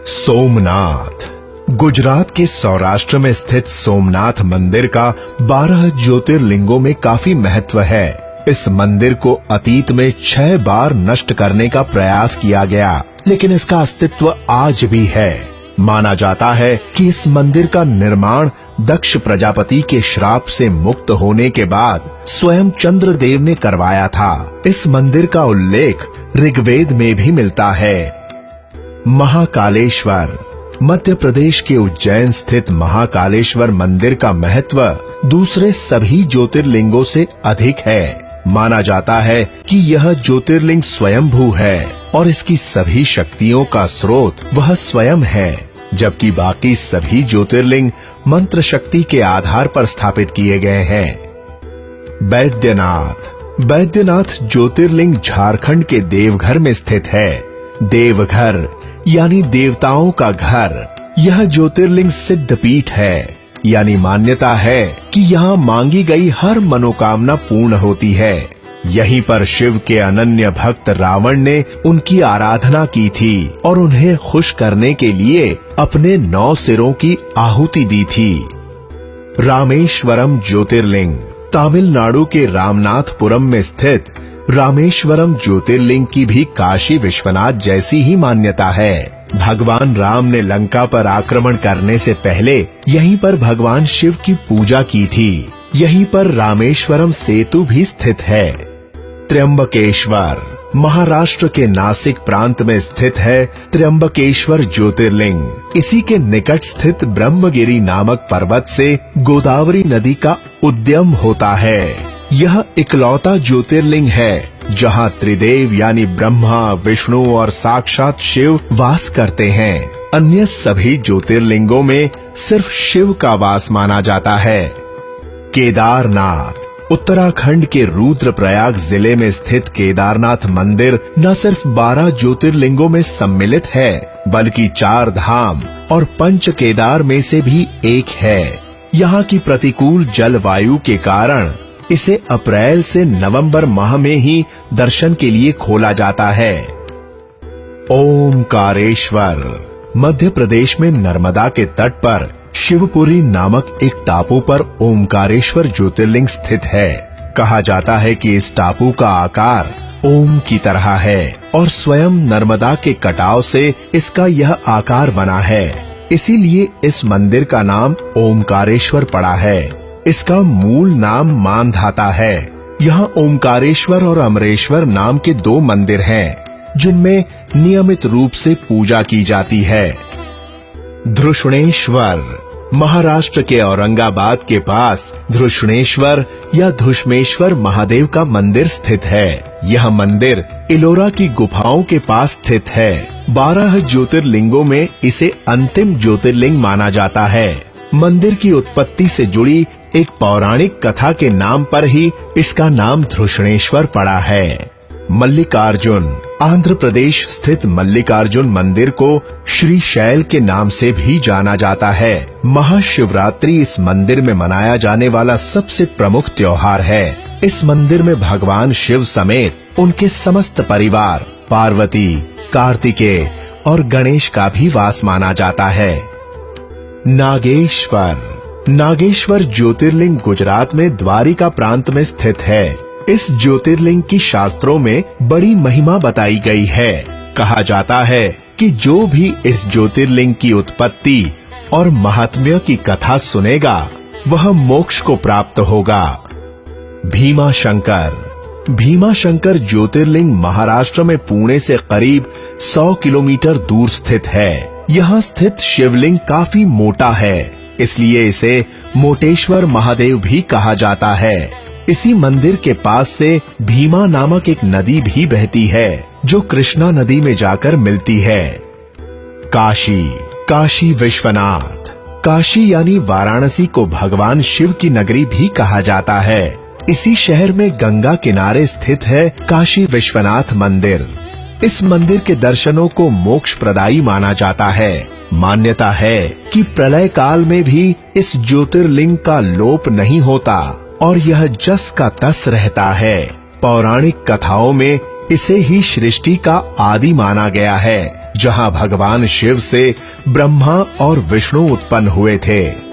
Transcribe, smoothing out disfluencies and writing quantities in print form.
सोमनाथ गुजरात के सौराष्ट्र में स्थित सोमनाथ मंदिर का 12 ज्योतिर्लिंगों में काफी महत्व है। इस मंदिर को अतीत में 6 बार नष्ट करने का प्रयास किया गया, लेकिन इसका अस्तित्व आज भी है। माना जाता है कि इस मंदिर का निर्माण दक्ष प्रजापति के श्राप से मुक्त होने के बाद स्वयं चंद्रदेव ने करवाया था। इस मंदिर का उल्लेख ऋग्वेद में भी मिलता है। महाकालेश्वर मध्य प्रदेश के उज्जैन स्थित महाकालेश्वर मंदिर का महत्व दूसरे सभी ज्योतिर्लिंगों से अधिक है। माना जाता है कि यह ज्योतिर्लिंग स्वयंभू है और इसकी सभी शक्तियों का स्रोत वह स्वयं है, जबकि बाकी सभी ज्योतिर्लिंग मंत्र शक्ति के आधार पर स्थापित किए गए हैं। बैद्यनाथ ज्योतिर्लिंग झारखंड के देवघर में स्थित है। देवघर यानी देवताओं का घर। यह ज्योतिर्लिंग सिद्ध पीठ है, यानी मान्यता है कि यहाँ मांगी गई हर मनोकामना पूर्ण होती है। यहीं पर शिव के अनन्य भक्त रावण ने उनकी आराधना की थी और उन्हें खुश करने के लिए अपने 9 सिरों की आहुति दी थी। रामेश्वरम ज्योतिर्लिंग तमिलनाडु के रामनाथपुरम में स्थित रामेश्वरम ज्योतिर्लिंग की भी काशी विश्वनाथ जैसी ही मान्यता है। भगवान राम ने लंका पर आक्रमण करने से पहले यहीं पर भगवान शिव की पूजा की थी। यहीं पर रामेश्वरम सेतु भी स्थित है। त्र्यंबकेश्वर महाराष्ट्र के नासिक प्रांत में स्थित है। त्र्यंबकेश्वर ज्योतिर्लिंग इसी के निकट स्थित ब्रह्मगिरी नामक पर्वत से गोदावरी नदी का उद्गम होता है। यह इकलौता ज्योतिर्लिंग है जहाँ त्रिदेव यानी ब्रह्मा, विष्णु और साक्षात शिव वास करते हैं। अन्य सभी ज्योतिर्लिंगों में सिर्फ शिव का वास माना जाता है। केदारनाथ उत्तराखंड के रुद्रप्रयाग जिले में स्थित केदारनाथ मंदिर न सिर्फ 12 ज्योतिर्लिंगों में सम्मिलित है, बल्कि 4 धाम और 5 केदार में से भी एक है। यहाँ की प्रतिकूल जलवायु के कारण इसे अप्रैल से नवंबर माह में ही दर्शन के लिए खोला जाता है। ओमकारेश्वर मध्य प्रदेश में नर्मदा के तट पर शिवपुरी नामक एक टापू पर ओमकारेश्वर ज्योतिर्लिंग स्थित है। कहा जाता है कि इस टापू का आकार ओम की तरह है और स्वयं नर्मदा के कटाव से इसका यह आकार बना है। इसीलिए इस मंदिर का नाम ओमकारेश्वर पड़ा है। इसका मूल नाम मानधाता है। यहाँ ओमकारेश्वर और अमरेश्वर नाम के 2 मंदिर हैं, जिनमें नियमित रूप से पूजा की जाती है। धृष्णेश्वर महाराष्ट्र के औरंगाबाद के पास धृष्णेश्वर या धुष्मेश्वर महादेव का मंदिर स्थित है। यह मंदिर इलोरा की गुफाओं के पास स्थित है। 12 ज्योतिर्लिंगों में इसे अंतिम ज्योतिर्लिंग माना जाता है। मंदिर की उत्पत्ति से जुड़ी एक पौराणिक कथा के नाम पर ही इसका नाम धृष्णेश्वर पड़ा है। मल्लिकार्जुन आंध्र प्रदेश स्थित मल्लिकार्जुन मंदिर को श्री शैल के नाम से भी जाना जाता है। महाशिवरात्रि इस मंदिर में मनाया जाने वाला सबसे प्रमुख त्योहार है। इस मंदिर में भगवान शिव समेत उनके समस्त परिवार, पार्वती, कार्तिकेय और गणेश का भी वास माना जाता है। नागेश्वर ज्योतिर्लिंग गुजरात में द्वारिका प्रांत में स्थित है। इस ज्योतिर्लिंग की शास्त्रों में बड़ी महिमा बताई गई है। कहा जाता है कि जो भी इस ज्योतिर्लिंग की उत्पत्ति और महात्म्य की कथा सुनेगा वह मोक्ष को प्राप्त होगा। भीमाशंकर ज्योतिर्लिंग महाराष्ट्र में पुणे से करीब 100 किलोमीटर दूर स्थित है। यहाँ स्थित शिवलिंग काफी मोटा है, इसलिए इसे मोटेश्वर महादेव भी कहा जाता है। इसी मंदिर के पास से भीमा नामक एक नदी भी बहती है, जो कृष्णा नदी में जाकर मिलती है। काशी विश्वनाथ काशी यानी वाराणसी को भगवान शिव की नगरी भी कहा जाता है। इसी शहर में गंगा किनारे स्थित है काशी विश्वनाथ मंदिर। इस मंदिर के दर्शनों को मोक्ष प्रदायी माना जाता है। मान्यता है कि प्रलय काल में भी इस ज्योतिर्लिंग का लोप नहीं होता और यह जस का तस रहता है। पौराणिक कथाओं में इसे ही सृष्टि का आदि माना गया है। जहां भगवान शिव से ब्रह्मा और विष्णु उत्पन्न हुए थे।